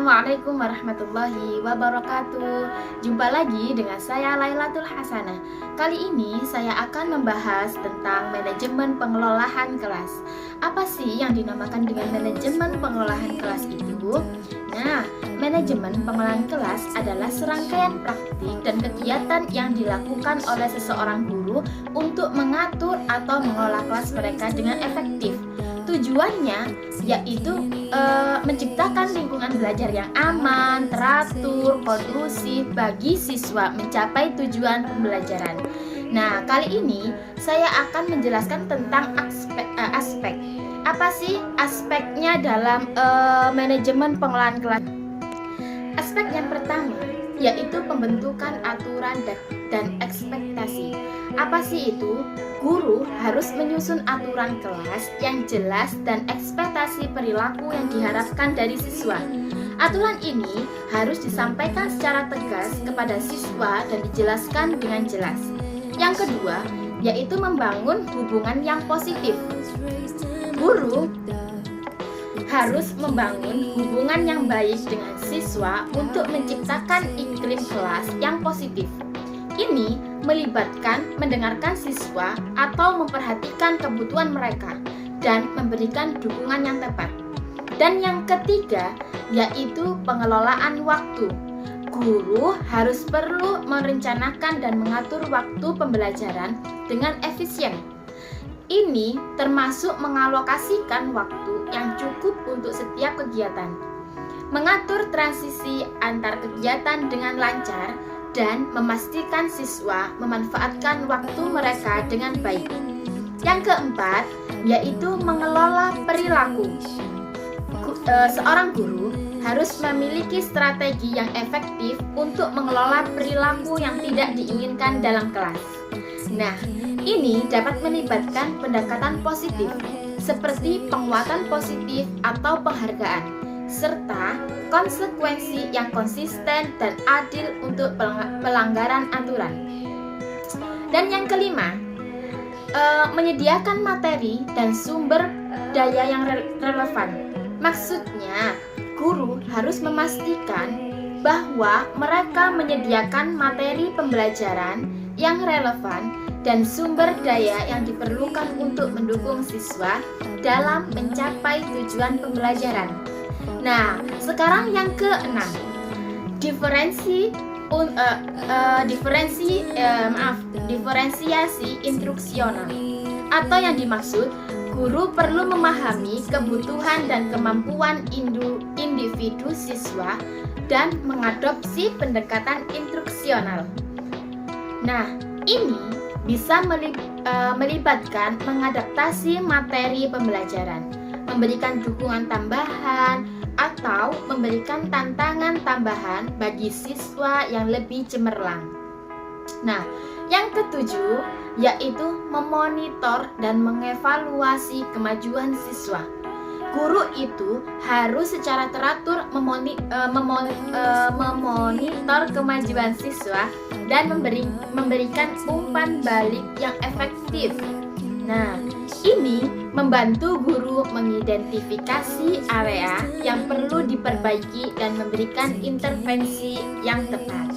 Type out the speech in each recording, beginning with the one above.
Assalamualaikum warahmatullahi wabarakatuh. Jumpa lagi dengan saya Lailatul Hasanah. Kali ini saya akan membahas tentang manajemen pengelolaan kelas. Apa sih yang dinamakan dengan manajemen pengelolaan kelas itu? Nah, manajemen pengelolaan kelas adalah serangkaian praktik dan kegiatan yang dilakukan oleh seseorang guru untuk mengatur atau mengelola kelas mereka dengan efektif. Tujuannya yaitu menciptakan lingkungan belajar yang aman, teratur, kondusif bagi siswa mencapai tujuan pembelajaran. Nah, kali ini saya akan menjelaskan tentang aspek. Apa sih aspeknya dalam manajemen pengelolaan kelas? Aspek yang pertama yaitu pembentukan aturan dan ekspektasi. Apa sih itu? Guru harus menyusun aturan kelas yang jelas dan ekspektasi perilaku yang diharapkan dari siswa. Aturan ini harus disampaikan secara tegas kepada siswa dan dijelaskan dengan jelas. Yang kedua, yaitu membangun hubungan yang positif. Guru harus membangun hubungan yang baik dengan siswa untuk menciptakan iklim kelas yang positif. Ini melibatkan mendengarkan siswa atau memperhatikan kebutuhan mereka dan memberikan dukungan yang tepat. Dan yang ketiga, yaitu pengelolaan waktu. Guru harus perlu merencanakan dan mengatur waktu pembelajaran dengan efisien. Ini termasuk mengalokasikan waktu yang cukup untuk setiap kegiatan, mengatur transisi antar kegiatan dengan lancar, dan memastikan siswa memanfaatkan waktu mereka dengan baik. Yang keempat, yaitu mengelola perilaku. Seorang guru harus memiliki strategi yang efektif untuk mengelola perilaku yang tidak diinginkan dalam kelas. Nah, ini dapat melibatkan pendekatan positif, seperti penguatan positif atau penghargaan, serta konsekuensi yang konsisten dan adil untuk pelanggaran aturan. Dan yang kelima, menyediakan materi dan sumber daya yang relevan. Maksudnya, guru harus memastikan bahwa mereka menyediakan materi pembelajaran yang relevan dan sumber daya yang diperlukan untuk mendukung siswa dalam mencapai tujuan pembelajaran. Nah, sekarang yang keenam, diferensiasi instruksional, atau yang dimaksud guru perlu memahami kebutuhan dan kemampuan individu siswa dan mengadopsi pendekatan instruksional. Nah, ini bisa melibatkan mengadaptasi materi pembelajaran, memberikan dukungan tambahan, atau memberikan tantangan tambahan bagi siswa yang lebih cemerlang. Nah, yang ketujuh yaitu memonitor dan mengevaluasi kemajuan siswa. Guru itu harus secara teratur memonitor kemajuan siswa dan memberikan umpan balik yang efektif. Nah, ini membantu guru mengidentifikasi area yang perlu diperbaiki dan memberikan intervensi yang tepat.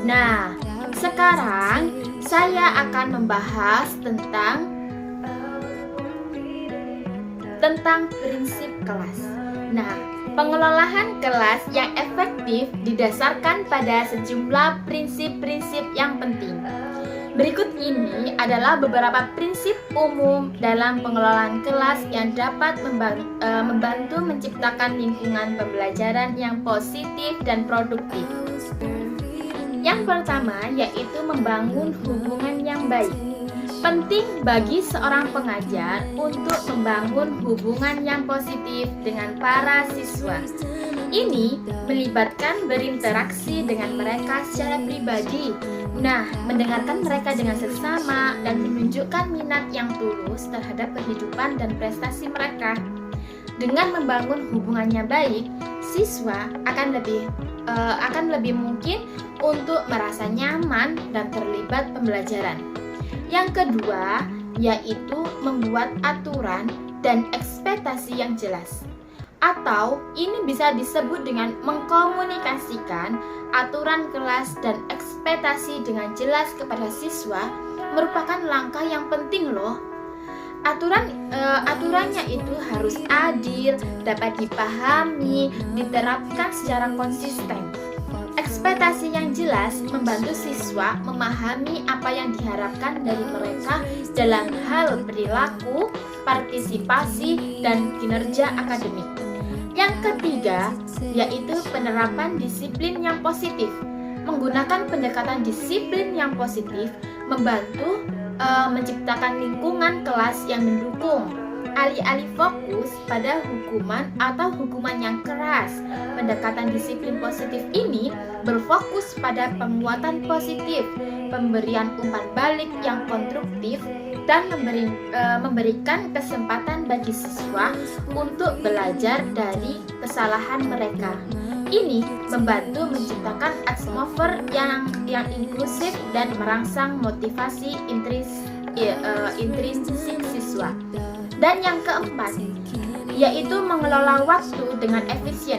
Nah, sekarang saya akan membahas tentang prinsip kelas. Nah, pengelolaan kelas yang efektif didasarkan pada sejumlah prinsip-prinsip yang penting. Berikut ini adalah beberapa prinsip umum dalam pengelolaan kelas yang dapat membantu menciptakan lingkungan pembelajaran yang positif dan produktif. Yang pertama yaitu membangun hubungan yang baik. Penting bagi seorang pengajar untuk membangun hubungan yang positif dengan para siswa. Ini melibatkan berinteraksi dengan mereka secara pribadi. Nah, mendengarkan mereka dengan seksama dan menunjukkan minat yang tulus terhadap kehidupan dan prestasi mereka. Dengan membangun hubungannya baik, siswa akan lebih mungkin untuk merasa nyaman dan terlibat pembelajaran. Yang kedua, yaitu membuat aturan dan ekspektasi yang jelas. Atau ini bisa disebut dengan mengkomunikasikan aturan kelas dan ekspektasi dengan jelas kepada siswa merupakan langkah yang penting loh. Aturannya itu harus adil, dapat dipahami, diterapkan secara konsisten. Ekspektasi yang jelas membantu siswa memahami apa yang diharapkan dari mereka dalam hal perilaku, partisipasi, dan kinerja akademik. Yang ketiga, yaitu penerapan disiplin yang positif. Menggunakan pendekatan disiplin yang positif membantu menciptakan lingkungan kelas yang mendukung. Alih-alih fokus pada hukuman atau hukuman yang keras, pendekatan disiplin positif ini berfokus pada penguatan positif, pemberian umpan balik yang konstruktif, dan memberikan kesempatan bagi siswa untuk belajar dari kesalahan mereka. Ini membantu menciptakan atmosfer yang inklusif dan merangsang motivasi intrinsik siswa. Dan yang keempat, yaitu mengelola waktu dengan efisien.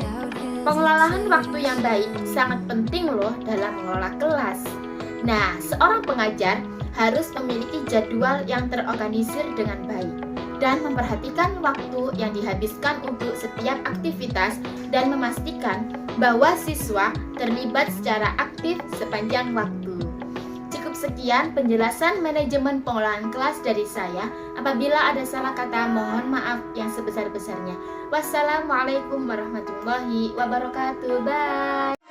Pengelolaan waktu yang baik sangat penting loh dalam mengelola kelas. Nah, seorang pengajar harus memiliki jadwal yang terorganisir dengan baik dan memperhatikan waktu yang dihabiskan untuk setiap aktivitas dan memastikan bahwa siswa terlibat secara aktif sepanjang waktu. Cukup sekian penjelasan manajemen pengelolaan kelas dari saya. Apabila ada salah kata, mohon maaf yang sebesar-besarnya. Wassalamualaikum warahmatullahi wabarakatuh. Bye.